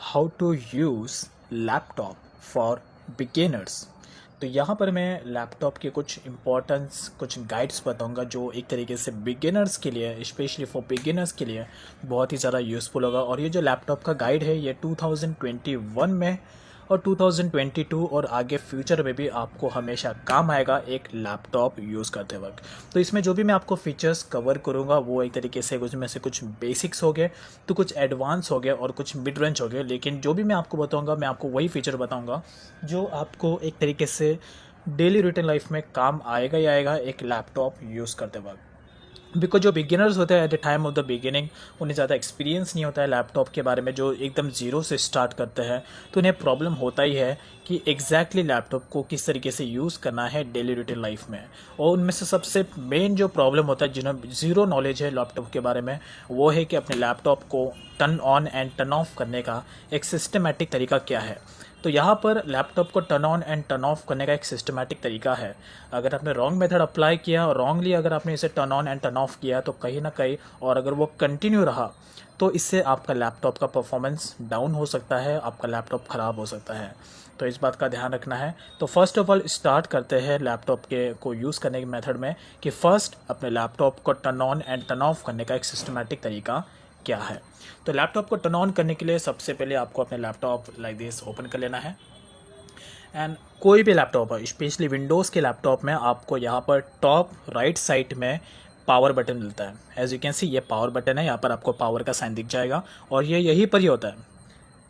How to use laptop for beginners. तो यहाँ पर मैं लैपटॉप के कुछ इम्पोर्टेंस कुछ गाइड्स बताऊँगा जो एक तरीके से बिगिनर्स के लिए स्पेशली फॉर बिगिनर्स के लिए बहुत ही ज़्यादा यूज़फुल होगा। और ये जो लैपटॉप का गाइड है ये 2021 में और 2022 और आगे फ्यूचर में भी आपको हमेशा काम आएगा एक लैपटॉप यूज़ करते वक्त। तो इसमें जो भी मैं आपको फीचर्स कवर करूँगा वो एक तरीके से उसमें से कुछ बेसिक्स हो गए, तो कुछ एडवांस हो गए और कुछ मिड रेंज हो गए। लेकिन जो भी मैं आपको बताऊँगा मैं आपको वही फीचर बताऊँगा जो आपको एक तरीके से डेली रूटीन लाइफ में काम आएगा ही आएगा एक लैपटॉप यूज़ करते वक्त। बिकॉज जो बिगिनर्स होते हैं at the time of the beginning उन्हें ज़्यादा एक्सपीरियंस नहीं होता है लैपटॉप के बारे में, जो एकदम ज़ीरो से स्टार्ट करते हैं तो उन्हें प्रॉब्लम होता ही है कि एग्जैक्टली लैपटॉप को किस तरीके से यूज़ करना है डेली रूटीन लाइफ में। और उनमें से सबसे मेन जो प्रॉब्लम होता है जिन्हें ज़ीरो नॉलेज है लैपटॉप के बारे में वो है कि अपने लैपटॉप को turn on and turn of करने का एक सिस्टमेटिक तरीका क्या है। तो यहाँ पर लैपटॉप को turn on and turn of करने का एक सिस्टमेटिक तरीका है। अगर आपने रॉन्ग मेथड अप्लाई किया और रॉन्गली अगर आपने इसे turn on and turn of किया तो कहीं ना कहीं और अगर वो कंटिन्यू रहा तो इससे आपका लैपटॉप का परफॉर्मेंस डाउन हो सकता है, आपका लैपटॉप ख़राब हो सकता है। तो इस बात का ध्यान रखना है। तो फर्स्ट ऑफ ऑल स्टार्ट करते हैं लैपटॉप के को यूज़ करने के मेथड में कि फ़र्स्ट अपने लैपटॉप को turn on and turn of करने का एक सिस्टमेटिक तरीका क्या है। तो लैपटॉप को टर्न ऑन करने के लिए सबसे पहले आपको अपने लैपटॉप लाइक दिस ओपन कर लेना है। एंड कोई भी लैपटॉप है स्पेशली विंडोज़ के लैपटॉप में आपको यहाँ पर टॉप राइट साइड में पावर बटन मिलता है। एज यू कैन सी ये पावर बटन है, यहाँ पर आपको पावर का साइन दिख जाएगा और ये यहीं पर ही होता है।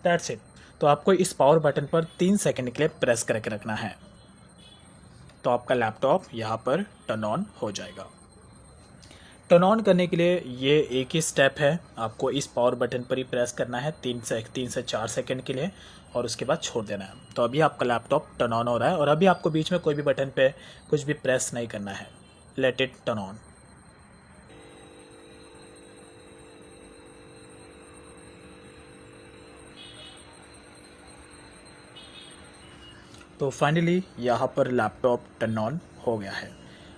That's it. तो आपको इस पावर बटन पर 3 सेकंड के लिए प्रेस करके रखना है तो आपका लैपटॉप यहाँ पर टर्न ऑन हो जाएगा। टर्न ऑन करने के लिए ये एक ही स्टेप है, आपको इस पावर बटन पर ही प्रेस करना है 3 से 4 सेकंड के लिए और उसके बाद छोड़ देना है। तो अभी आपका लैपटॉप टर्न ऑन हो रहा है और अभी आपको बीच में कोई भी बटन पे कुछ भी प्रेस नहीं करना है। Let it turn on. तो फाइनली यहाँ पर लैपटॉप टर्न ऑन हो गया है।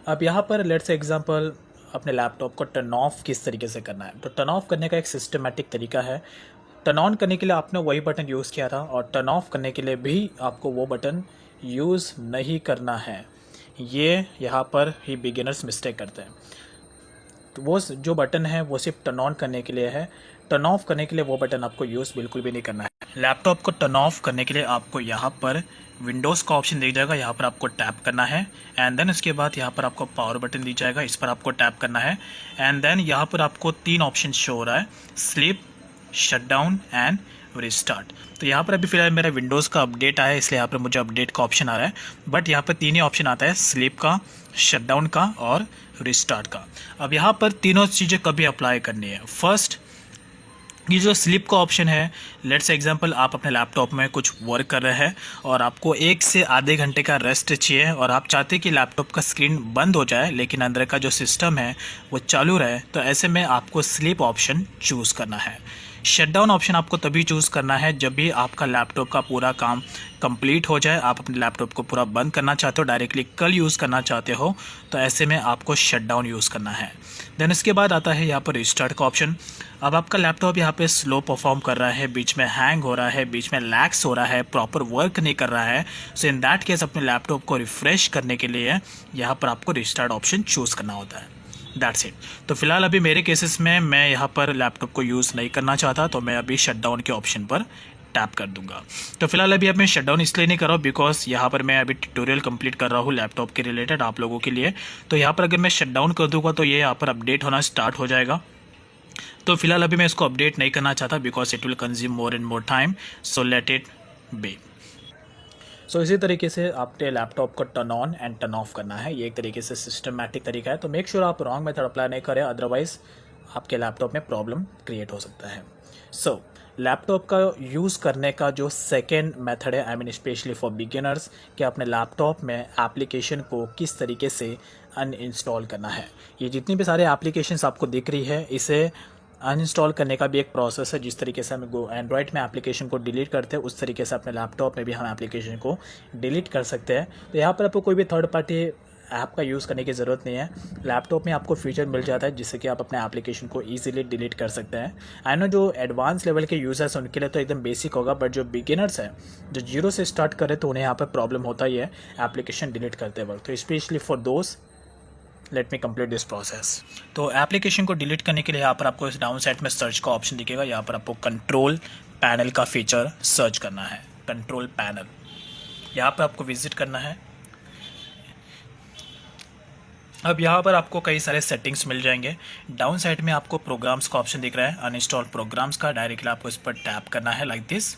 अब यहाँ पर लेट्स एग्जांपल अपने लैपटॉप को टर्न ऑफ किस तरीके से करना है। तो टर्न ऑफ करने का एक सिस्टमेटिक तरीका है। टर्न ऑन करने के लिए आपने वही बटन यूज़ किया था और टर्न ऑफ करने के लिए भी आपको वो बटन यूज़ नहीं करना है। ये यहाँ पर ही बिगिनर्स मिस्टेक करते हैं। तो वो जो बटन है वो सिर्फ टर्न ऑन करने के लिए है, टर्न ऑफ करने के लिए वो बटन आपको यूज़ बिल्कुल भी नहीं करना है। लैपटॉप को टर्न ऑफ करने के लिए आपको यहाँ पर विंडोज़ का ऑप्शन दिख जाएगा, यहाँ पर आपको टैप करना है एंड देन उसके बाद यहाँ पर आपको पावर बटन दिख जाएगा, इस पर आपको टैप करना है एंड देन यहाँ पर आपको 3 ऑप्शन शो हो रहा है, sleep, shut down and restart. तो यहाँ पर अभी फिलहाल मेरा विंडोज़ का अपडेट आया है इसलिए यहाँ पर मुझे अपडेट का ऑप्शन आ रहा है, बट यहाँ पर 3 ही ऑप्शन आता है, स्लीप का, शट डाउन का और रिस्टार्ट का। अब यहाँ पर तीनों चीज़ें कभी अप्लाई करनी है। फर्स्ट ये जो स्लीप का ऑप्शन है, लेट्स एग्जांपल आप अपने लैपटॉप में कुछ वर्क कर रहे हैं और आपको 1 से आधे घंटे का रेस्ट चाहिए और आप चाहते हैं कि लैपटॉप का स्क्रीन बंद हो जाए लेकिन अंदर का जो सिस्टम है वो चालू रहे, तो ऐसे में आपको स्लीप ऑप्शन चूज़ करना है। शटडाउन ऑप्शन आपको तभी चूज़ करना है जब भी आपका लैपटॉप का पूरा काम कंप्लीट हो जाए, आप अपने लैपटॉप को पूरा बंद करना चाहते हो, डायरेक्टली कल यूज़ करना चाहते हो, तो ऐसे में आपको शटडाउन यूज़ करना है। देन इसके बाद आता है यहाँ पर रिस्टार्ट का ऑप्शन। अब आपका लैपटॉप यहाँ पे स्लो परफॉर्म कर रहा है, बीच में हैंग हो रहा है, बीच में लैग्स हो रहा है, प्रॉपर वर्क नहीं कर रहा है, सो इन दैट केस अपने लैपटॉप को रिफ़्रेश करने के लिए यहाँ पर आपको रिस्टार्ट ऑप्शन चूज़ करना होता है। That's it. तो फिलहाल अभी मेरे केसेस में मैं यहाँ पर लैपटॉप को यूज़ नहीं करना चाहता तो मैं अभी शटडाउन के ऑप्शन पर टैप कर दूंगा। तो फिलहाल अभी अब मैं शटडाउन इसलिए नहीं कर रहा हूँ बिकॉज यहाँ पर मैं अभी ट्यूटोरियल कंप्लीट कर रहा हूँ लैपटॉप के रिलेटेड आप लोगों के लिए। तो यहाँ पर अगर मैं शटडाउन कर दूंगा तो ये यहाँ पर अपडेट होना स्टार्ट हो जाएगा। तो फिलहाल अभी मैं इसको अपडेट नहीं करना चाहता because it will consume more and more time, so let it be. So इसी तरीके से आपके लैपटॉप को turn on and turn off करना है, ये एक तरीके से सिस्टमैटिक तरीका है। तो मेक श्योर आप रॉन्ग मेथड अप्लाई नहीं करें, अदरवाइज आपके लैपटॉप में प्रॉब्लम क्रिएट हो सकता है। सो लैपटॉप का यूज़ करने का जो सेकेंड मेथड है, I mean specially for beginners, कि अपने लैपटॉप में एप्लीकेशन को किस तरीके से अनइंस्टॉल करना है। ये जितनी भी सारे एप्लीकेशंस आपको दिख रही है इसे अनइंस्टॉल करने का भी एक प्रोसेस है। जिस तरीके से हम एंड्रॉयड में एप्लीकेशन को डिलीट करते हैं उस तरीके से अपने लैपटॉप में भी हम एप्लीकेशन को डिलीट कर सकते हैं। तो यहाँ पर आपको कोई भी थर्ड पार्टी ऐप का यूज़ करने की ज़रूरत नहीं है। लैपटॉप में आपको फीचर मिल जाता है जिससे कि आप अपने एप्लीकेशन को ईजिली डिलीट कर सकते हैं। आई नो जो एडवांस लेवल के यूज़र्स हैं उनके लिए तो एकदम बेसिक होगा, बट जो बिगिनर्स हैं, जो जीरो से स्टार्ट करें, तो उन्हें यहाँ पर प्रॉब्लम होता ही है एप्लीकेशन डिलीट करते वक्त। तो स्पेशली फॉर दोस्त, let me complete this process. तो एप्लीकेशन को डिलीट करने के लिए यहाँ पर आपको इस डाउन साइड में सर्च का ऑप्शन दिखेगा। यहाँ पर आपको कंट्रोल पैनल का फीचर सर्च करना है। कंट्रोल पैनल, यहाँ पर आपको विजिट करना है। अब यहाँ पर आपको कई सारे सेटिंग्स मिल जाएंगे। डाउन साइड में आपको प्रोग्राम्स का ऑप्शन दिख रहा है, अनइंस्टॉल प्रोग्राम्स का। डायरेक्टली आपको इस पर टैप करना है लाइक दिस।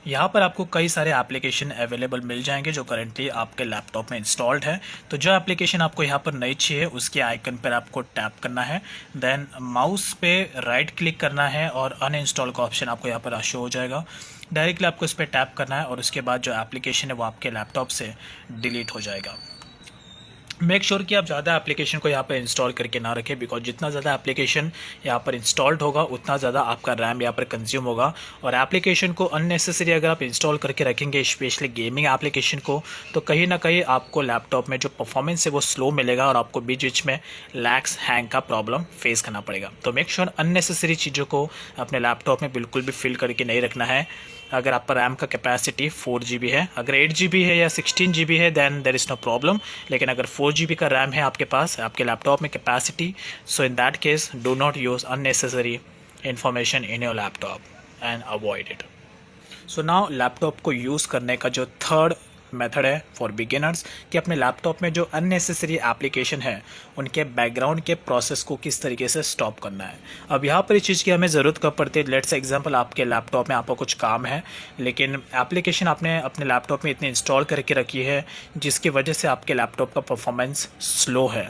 यहाँ पर आपको कई सारे एप्लीकेशन अवेलेबल मिल जाएंगे जो करेंटली आपके लैपटॉप में इंस्टॉल्ड है। तो जो एप्लीकेशन आपको यहाँ पर नहीं चाहिए उसके आइकन पर आपको टैप करना है, देन माउस पे राइट क्लिक करना है और अनइंस्टॉल का ऑप्शन आपको यहाँ पर शो हो जाएगा। डायरेक्टली आपको इस पर टैप करना है और उसके बाद जो एप्लीकेशन है वो आपके लैपटॉप से डिलीट हो जाएगा। मेक श्योर कि आप ज़्यादा एप्लीकेशन को यहाँ पर इंस्टॉल करके ना रखें, बिकॉज जितना ज़्यादा एप्लीकेशन यहाँ पर इंस्टॉल्ड होगा उतना ज़्यादा आपका रैम यहाँ पर कंज्यूम होगा। और एप्लीकेशन को अननेसेसरी अगर आप इंस्टॉल करके रखेंगे, स्पेशली गेमिंग एप्लीकेशन को, तो कहीं ना कहीं आपको लैपटॉप में जो परफॉर्मेंस है वो स्लो मिलेगा और आपको बीच बीच में लैग्स, हैंग का प्रॉब्लम फेस करना पड़ेगा। तो मेक श्योर अननेसेसरी चीज़ों को अपने लैपटॉप में बिल्कुल भी फिल करके नहीं रखना है। अगर आपका रैम का कैपेसिटी 4 GB है, अगर 8 GB है या 16 GB है, then there is no problem. लेकिन अगर 4 GB का रैम है आपके पास, आपके लैपटॉप में capacity, so in that case do not use unnecessary information in your laptop and avoid it. So now laptop को यूज़ करने का जो थर्ड मेथड है फॉर बिगिनर्स, कि अपने लैपटॉप में जो अननेसेसरी एप्लीकेशन है उनके बैकग्राउंड के प्रोसेस को किस तरीके से स्टॉप करना है। अब यहाँ पर इस चीज़ की हमें ज़रूरत कब पड़ती है? लेट्स एग्जांपल, आपके लैपटॉप में आपका कुछ काम है लेकिन एप्लीकेशन आपने अपने लैपटॉप में इतनी इंस्टॉल करके रखी है जिसकी वजह से आपके लैपटॉप का परफॉर्मेंस स्लो है।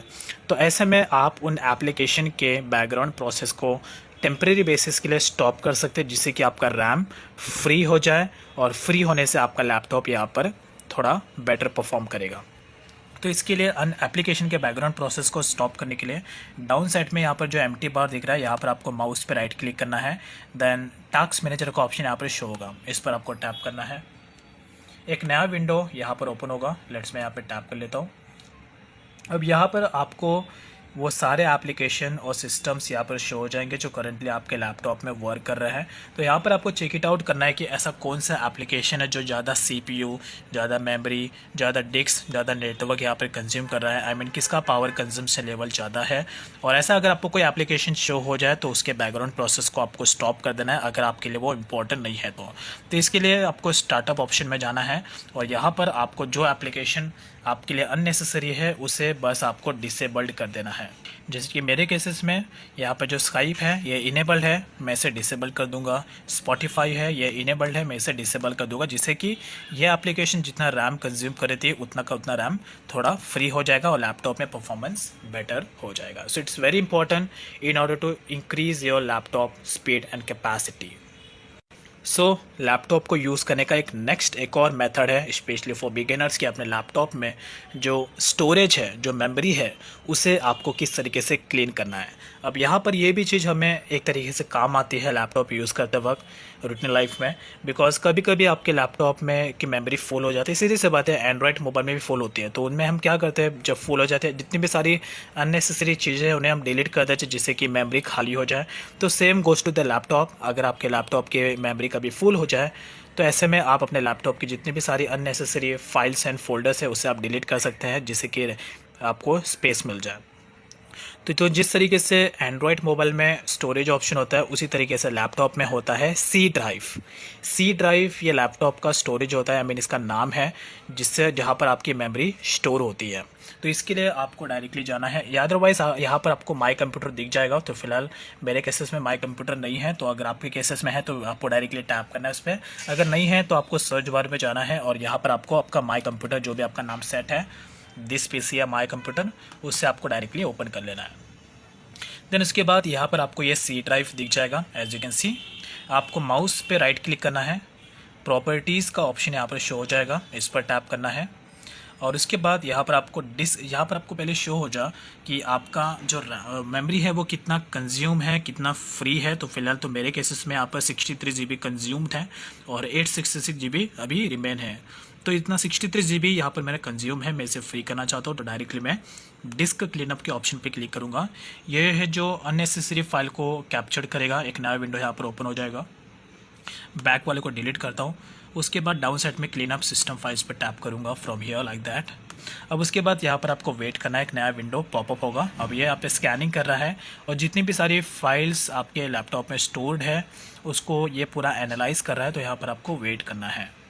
तो ऐसे में आप उन एप्लीकेशन के बैकग्राउंड प्रोसेस को टेम्प्रेरी बेसिस के लिए स्टॉप कर सकते हैं, जिससे कि आपका रैम फ्री हो जाए और फ्री होने से आपका लैपटॉप यहाँ पर थोड़ा बेटर परफॉर्म करेगा। तो इसके लिए अन एप्लीकेशन के बैकग्राउंड प्रोसेस को स्टॉप करने के लिए डाउन साइड में यहाँ पर जो एम्प्टी बार दिख रहा है, यहाँ पर आपको माउस पे राइट क्लिक करना है, देन टास्क मैनेजर का ऑप्शन यहाँ पर शो होगा, इस पर आपको टैप करना है। एक नया विंडो यहाँ पर ओपन होगा। लेट्स मैं यहाँ पर टैप कर लेता हूँ। अब यहाँ पर आपको वो सारे एप्लीकेशन और सिस्टम्स यहाँ पर शो हो जाएंगे जो करंटली आपके लैपटॉप में वर्क कर रहे हैं। तो यहाँ पर आपको चेक इट आउट करना है कि ऐसा कौन सा एप्लीकेशन है जो ज़्यादा CPU, ज़्यादा मेमोरी, ज़्यादा डिस्क, ज़्यादा नेटवर्क यहाँ पर कंज्यूम कर रहा है। आई मीन किसका पावर कंजम्पशन लेवल ज़्यादा है। और ऐसा अगर आपको कोई एप्लीकेशन शो हो जाए तो उसके बैकग्राउंड प्रोसेस को आपको स्टॉप कर देना है, अगर आपके लिए वो इम्पोर्टेंट नहीं है तो इसके लिए आपको स्टार्टअप ऑप्शन में जाना है और यहाँ पर आपको जो एप्लीकेशन आपके लिए अननेसेसरी है उसे बस आपको डिसेबल्ड कर देना है। जैसे कि मेरे केसेस में यहाँ पर जो स्काइप है ये इनेबल्ड है, मैं इसे डिसेबल कर दूंगा। स्पॉटिफाई है ये इनेबल्ड है, मैं इसे डिसेबल कर दूंगा, जिससे कि ये एप्लीकेशन जितना रैम कंज्यूम करे थी उतना का उतना रैम थोड़ा फ्री हो जाएगा और लैपटॉप में परफॉर्मेंस बेटर हो जाएगा। So it's very important in order to increase your laptop speed and capacity. So laptop को यूज़ करने का एक और मेथड है स्पेशली फॉर बिगिनर्स, कि अपने लैपटॉप में जो स्टोरेज है, जो मेमोरी है, उसे आपको किस तरीके से क्लीन करना है। अब यहाँ पर ये भी चीज़ हमें एक तरीके से काम आती है लैपटॉप यूज़ करते वक्त रूटीन लाइफ में, बिकॉज कभी कभी आपके लैपटॉप में की मेमोरी फुल हो जाती है। सीधी सी बात है, एंड्रॉयड मोबाइल में भी फुल होती है। तो उनमें हम क्या करते हैं, जब फुल हो जाते हैं जितनी भी सारी अननेसेसरी चीज़ें हैं उन्हें हम डिलीट कर देते हैं जिससे कि मेमोरी खाली हो जाए। तो same goes to the laptop. अगर आपके लैपटॉप की मेमोरी कभी फुल हो जाए तो ऐसे में आप अपने लैपटॉप की जितनी भी सारी अननेसेसरी फाइल्स एंड फोल्डर्स है उसे आप डिलीट कर सकते हैं, जिससे कि आपको स्पेस मिल जाए। तो जिस तरीके से एंड्रॉयड मोबाइल में स्टोरेज ऑप्शन होता है उसी तरीके से लैपटॉप में होता है सी ड्राइव। सी ड्राइव ये लैपटॉप का स्टोरेज होता है, आई मीन इसका नाम है, जिससे जहाँ पर आपकी मेमोरी स्टोर होती है। तो इसके लिए आपको डायरेक्टली जाना है, या अदरवाइज़ यहाँ पर आपको माई कंप्यूटर दिख जाएगा। तो फिलहाल मेरे केसेस में माई कंप्यूटर नहीं है, तो अगर आपके केसेस में है तो आपको डायरेक्टली टैप करना है उस पर। अगर नहीं है तो आपको सर्च बार में जाना है और यहाँ पर आपको आपका माई कंप्यूटर, जो भी आपका नाम सेट है, दिस PC या माई कंप्यूटर, उससे आपको डायरेक्टली ओपन कर लेना है। देन उसके बाद यहाँ पर आपको ये सी ड्राइव दिख जाएगा। एज यू कैन सी, आपको माउस पे राइट क्लिक करना है, प्रॉपर्टीज़ का ऑप्शन यहाँ पर शो हो जाएगा, इस पर टैप करना है और उसके बाद यहाँ पर आपको पहले शो हो जा कि आपका जो मेमोरी है वो कितना कंज्यूम है, कितना फ्री है। तो फिलहाल तो मेरे केसेस में यहाँ पर 63 GB कंज्यूम्ड है और 866 GB अभी रिमेन है। तो इतना 63 GB यहाँ पर मैंने कंज्यूम है, मैं इसे फ्री करना चाहता हूँ तो डायरेक्टली मैं डिस्क क्लीनअप के ऑप्शन पे क्लिक करूँगा। ये है जो अननेसेसरी फाइल को कैप्चर करेगा, एक नया विंडो यहाँ पर ओपन हो जाएगा। बैक वाले को डिलीट करता हूँ। उसके बाद डाउन साइड में क्लीन अप सिस्टम फाइल्स पर टैप करूँगा फ्रॉम हियर लाइक दैट। अब उसके बाद यहाँ पर आपको वेट करना है, एक नया विंडो पॉपअप होगा। अब ये यहाँ पे स्कैनिंग कर रहा है और जितनी भी सारी फाइल्स आपके लैपटॉप में स्टोर्ड है उसको ये पूरा एनालाइज कर रहा है, तो यहाँ पर आपको वेट करना है।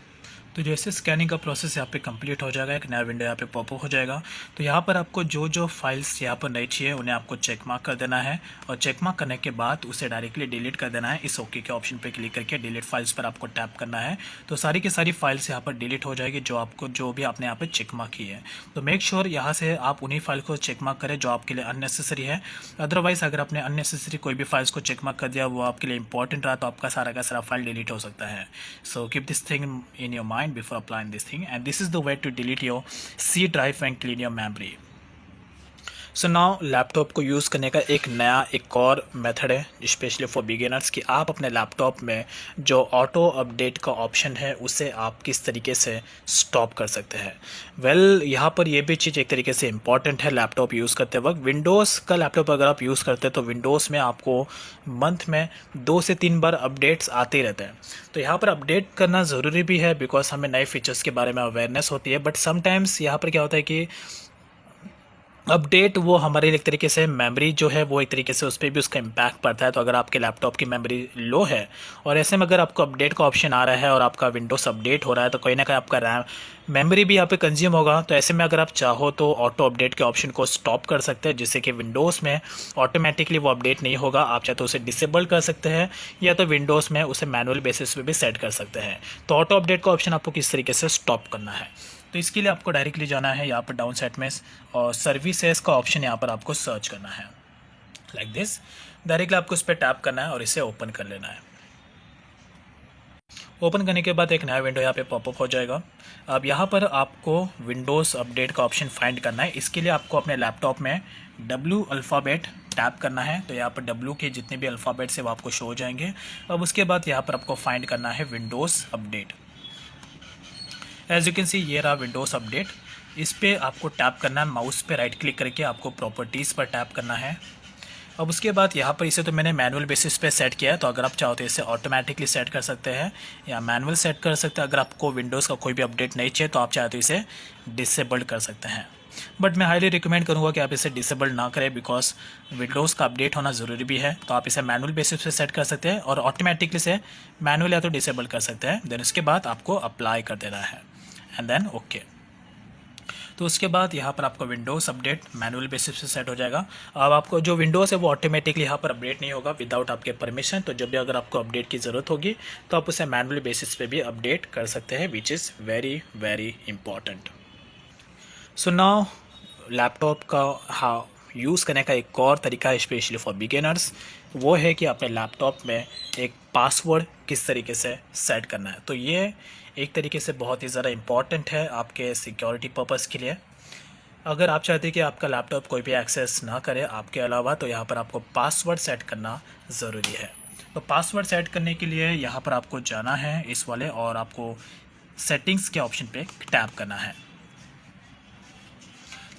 तो जैसे स्कैनिंग का प्रोसेस यहाँ पे कंप्लीट हो जाएगा, एक नया विंडो यहाँ पे पॉपअप हो जाएगा। तो यहाँ पर आपको जो जो फाइल्स यहाँ पर नहीं चाहिए उन्हें आपको चेक मार्क कर देना है और चेक मार्क करने के बाद उसे डायरेक्टली डिलीट कर देना है। इस ओके के ऑप्शन पे क्लिक करके डिलीट फाइल्स पर आपको टैप करना है, तो सारी की सारी फाइल्स यहाँ पर डिलीट हो जाएगी जो भी आपने यहाँ पर चेक मार्क की है। तो मेक श्योर यहाँ से आप उन्हीं फाइल को चेक मार्क करें जो आपके लिए अननेसेसरी है। अदरवाइज अगर आपने अननेसेसरी कोई भी फाइल्स को चेक मार्क कर दिया, वो आपके लिए इंपॉर्टेंट रहा, तो आपका सारा का सारा फाइल डिलीट हो सकता है। So keep this thing in your mind before applying this thing, and this is the way to delete your C drive and clean your memory. So now laptop को यूज़ करने का एक और method है specially for beginners कि आप अपने laptop में जो ऑटो अपडेट का ऑप्शन है उसे आप किस तरीके से स्टॉप कर सकते हैं। वेल यहाँ पर ये भी चीज़ एक तरीके से इम्पॉर्टेंट है लैपटॉप यूज़ करते वक्त। विंडोज़ का लैपटॉप अगर आप यूज़ करते हैं तो विंडोज़ में आपको मंथ में 2 से 3 बार अपडेट्स आते ही रहते हैं। तो यहाँ पर अपडेट करना ज़रूरी भी है बिकॉज हमें नए फीचर्स के बारे में अवेयरनेस होती है। बट समटाइम्स यहाँ पर क्या होता है कि अपडेट वो हमारे एक तरीके से मेमोरी जो है वो एक तरीके से उस पर भी उसका इम्पैक्ट पड़ता है। तो अगर आपके लैपटॉप की मेमोरी लो है और ऐसे में अगर आपको अपडेट का ऑप्शन आ रहा है और आपका विंडोज़ अपडेट हो रहा है तो कहीं ना कहीं आपका रैम मेमोरी भी यहाँ पे कंज्यूम होगा। तो ऐसे में अगर आप चाहो तो ऑटो अपडेट के ऑप्शन को स्टॉप कर सकते हैं, जिससे कि विंडोज़ में ऑटोमेटिकली वो अपडेट नहीं होगा। आप चाहे तो उसे डिसेबल कर सकते हैं या तो विंडोज़ में उसे मैनुअल बेसिस पे भी सेट कर सकते हैं। तो ऑटो अपडेट का ऑप्शन आपको किस तरीके से स्टॉप करना है, तो इसके लिए आपको डायरेक्टली जाना है यहाँ पर डाउन साइड में और सर्विसेज का ऑप्शन यहाँ पर आपको सर्च करना है लाइक दिस। डायरेक्टली आपको उस पर टैप करना है और इसे ओपन कर लेना है। ओपन करने के बाद एक नया विंडो यहाँ पे पॉपअप हो जाएगा। अब यहाँ पर आपको विंडोज़ अपडेट का ऑप्शन फाइंड करना है। इसके लिए आपको अपने लैपटॉप में W अल्फ़ाबेट टैप करना है। तो यहाँ पर W के जितने भी अल्फ़ाबेट्स है वो आपको शो हो जाएंगे। अब उसके बाद यहाँ पर आपको फाइंड करना है Windows update. As you can see ये रहा विंडोज़ अपडेट। इस पर आपको टैप करना है, माउस पे राइट क्लिक करके आपको प्रॉपर्टीज़ पर टैप करना है। अब उसके बाद यहाँ पर इसे तो मैंने मैनुअल बेसिस पे सेट किया है, तो अगर आप चाहो तो इसे ऑटोमेटिकली सेट कर सकते हैं या मैनुअल सेट कर सकते हैं। अगर आपको विंडोज़ का कोई भी अपडेट नहीं चाहिए तो आप चाहे तो इसे डिसेबल्ड कर सकते हैं। बट मैं हाईली रिकमेंड करूँगा कि आप इसे डिसेबल ना करें बिकॉज विंडोज़ का अपडेट होना ज़रूरी भी है। तो आप इसे मैनुअल बेसिस पे सेट कर सकते हैं और ऑटोमेटिकली से मैनुअल या तो डिसेबल कर सकते हैं। देन उसके बाद आपको अप्लाई कर देना है एंड देन ओके। तो उसके बाद यहाँ पर आपको विंडोज़ अपडेट मैनुअल बेसिस पे सेट हो जाएगा। अब आपको जो विंडोज़ है वो ऑटोमेटिकली यहाँ पर अपडेट नहीं होगा विदाउट आपके परमिशन। तो जब भी अगर आपको अपडेट की ज़रूरत होगी तो आप उसे मैनुअल बेसिस पे भी अपडेट कर सकते हैं, which is very very important. So now laptop का यूज़ करने का एक और तरीका है स्पेशली फॉर बिगिनर्स, वो है कि अपने लैपटॉप में एक पासवर्ड किस तरीके से सेट करना है। तो ये एक तरीके से बहुत ही ज़्यादा इम्पॉर्टेंट है आपके सिक्योरिटी पर्पज़ के लिए। अगर आप चाहते हैं कि आपका लैपटॉप कोई भी एक्सेस ना करे आपके अलावा, तो यहाँ पर आपको पासवर्ड सेट करना ज़रूरी है। तो पासवर्ड सेट करने के लिए यहाँ पर आपको जाना है इस वाले और आपको सेटिंग्स के ऑप्शन पे टैप करना है।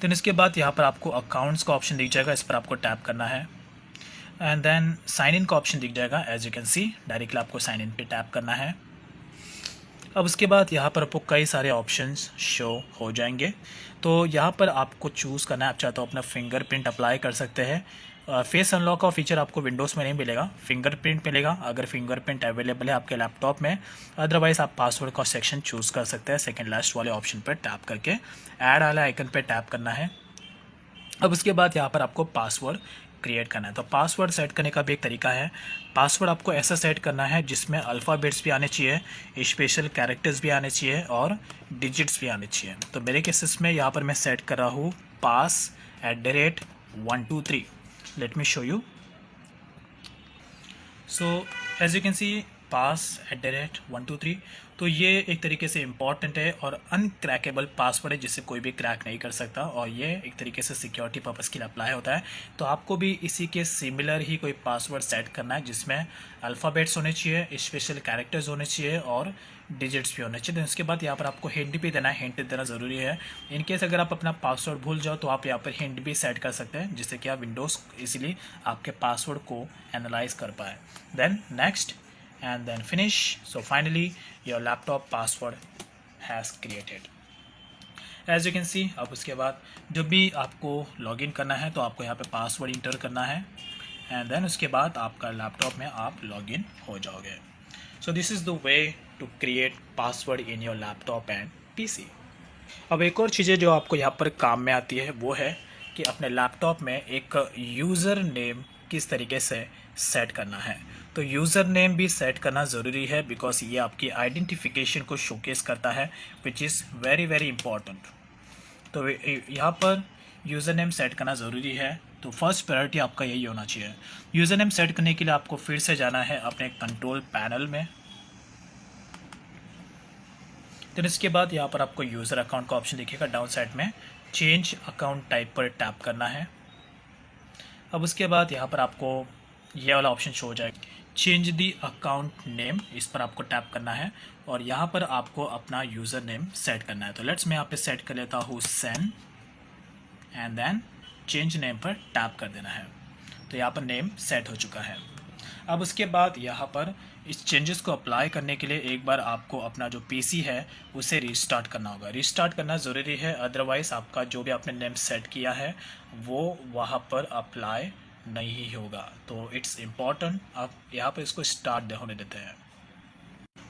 देन इसके बाद यहाँ पर आपको अकाउंट्स का ऑप्शन दिख जाएगा, इस पर आपको टैप करना है एंड देन साइन इन का ऑप्शन दिख जाएगा। As you can see directly आपको साइन इन पे टैप करना है। अब उसके बाद यहाँ पर आपको कई सारे ऑप्शंस शो हो जाएंगे। तो यहाँ पर आपको चूज़ करना है, आप चाहे तो अपना फिंगरप्रिंट अप्लाई कर सकते हैं। फेस अनलॉक का फीचर आपको विंडोज़ में नहीं मिलेगा, फिंगरप्रिंट मिलेगा अगर फिंगरप्रिंट अवेलेबल है आपके लैपटॉप में। अदरवाइज़ आप पासवर्ड का सेक्शन चूज़ कर सकते हैं। सेकंड लास्ट वाले ऑप्शन पर टैप करके ऐड वाले आइकन पर टैप करना है। अब उसके बाद यहाँ पर आपको पासवर्ड क्रिएट करना है। तो पासवर्ड सेट करने का भी एक तरीका है। पासवर्ड आपको ऐसा सेट करना है जिसमें अल्फ़ाबेट्स भी आने चाहिए, स्पेशल कैरेक्टर्स भी आने चाहिए और डिजिट्स भी आने चाहिए। तो मेरे केसेस में यहाँ पर मैं सेट कर रहा हूँ pass@123। Let me show you. So as you can see pass@123। तो ये एक तरीके से इम्पॉर्टेंट है और अनक्रैकेबल पासवर्ड है जिसे कोई भी क्रैक नहीं कर सकता, और ये एक तरीके से सिक्योरिटी पर्पज़ के लिए अप्लाई होता है। तो आपको भी इसी के सिमिलर ही कोई पासवर्ड सेट करना है जिसमें अल्फ़ाबेट्स होने चाहिए, स्पेशल कैरेक्टर्स होने चाहिए और डिजिट्स भी होने चाहिए। तो इसके बाद यहाँ पर आपको हिंट भी देना है, हिंट देना ज़रूरी है। इन केस अगर आप अपना पासवर्ड भूल जाओ तो आप यहाँ पर हिंट भी सेट कर सकते हैं जिससे कि आप विंडोज़ इजीली आपके पासवर्ड को एनालाइज कर पाए। Then next and then finish. So finally your laptop password has created. As you can see, अब उसके बाद जब भी आपको लॉगिन करना है तो आपको यहाँ पे पासवर्ड इंटर करना है एंड देन उसके बाद आपका लैपटॉप में आप लॉगिन हो जाओगे। So this is the way to create password in your laptop and PC. अब एक और चीज़ें जो आपको यहाँ पर काम में आती है वो है कि अपने लैपटॉप में एक यूज़र नेम किस तरीके से सेट करना है। तो यूज़र नेम भी सेट करना ज़रूरी है बिकॉज ये आपकी आइडेंटिफिकेशन को शोकेस करता है which is very very important. तो यहाँ पर यूज़र नेम सेट करना ज़रूरी है। तो फर्स्ट प्रायोरिटी आपका यही होना चाहिए। यूज़र नेम सेट करने के लिए आपको फिर से जाना है अपने कंट्रोल पैनल में। तो इसके बाद यहाँ पर आपको यूज़र अकाउंट का ऑप्शन दिखेगा डाउन साइड में, चेंज अकाउंट टाइप पर टैप करना है। अब उसके बाद यहाँ पर आपको ये वाला ऑप्शन शो हो जाएगा, चेंज दी अकाउंट नेम, इस पर आपको टैप करना है और यहाँ पर आपको अपना यूज़र नेम सेट करना है। तो लेट्स मैं यहाँ पे सेट कर लेता हूँ सेन एंड देन चेंज नेम पर टैप कर देना है। तो यहाँ पर नेम सेट हो चुका है। अब उसके बाद यहाँ पर इस चेंजेस को अप्लाई करने के लिए एक बार आपको अपना जो पीसी है उसे रीस्टार्ट करना होगा। रीस्टार्ट करना ज़रूरी है, अदरवाइज़ आपका जो भी आपने नेम सेट किया है वो वहाँ पर अप्लाई नहीं होगा। तो इट्स इम्पॉर्टेंट, आप यहाँ पर इसको स्टार्ट होने देते हैं।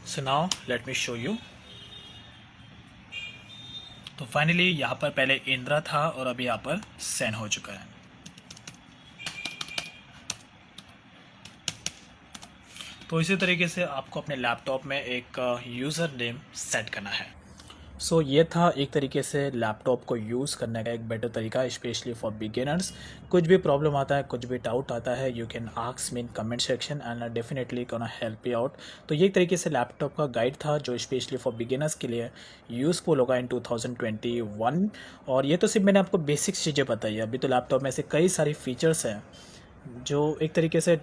So now let me show you. तो फाइनली यहाँ पर पहले इंद्रा था और अभी यहाँ पर सेन हो चुका है। तो इसी तरीके से आपको अपने लैपटॉप में एक यूज़र नेम सेट करना है। सो ये था एक तरीके से लैपटॉप को यूज़ करने का एक बेटर तरीका, स्पेशली फॉर बिगिनर्स। कुछ भी प्रॉब्लम आता है, कुछ भी डाउट आता है, you can ask me in comment section and I definitely gonna help you out. तो ये एक तरीके से लैपटॉप का गाइड था जो स्पेशली फॉर बिगिनर्स के लिए यूज़फुल होगा इन 2021। और ये तो सिर्फ मैंने आपको बेसिक्स चीज़ें बताई है। अभी तो लैपटॉप में ऐसे कई सारी फीचर्स हैं जो एक तरीके से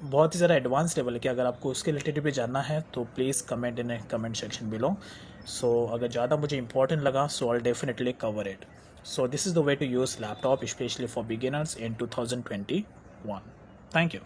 बहुत ही ज़्यादा एडवांस लेवल है कि अगर आपको उसके रिलेटेड भी जानना है तो please comment in comment section below. So अगर ज़्यादा मुझे इंपॉर्टेंट लगा so I definitely cover it. So this is the way to use laptop specially for beginners in 2021। Thank you.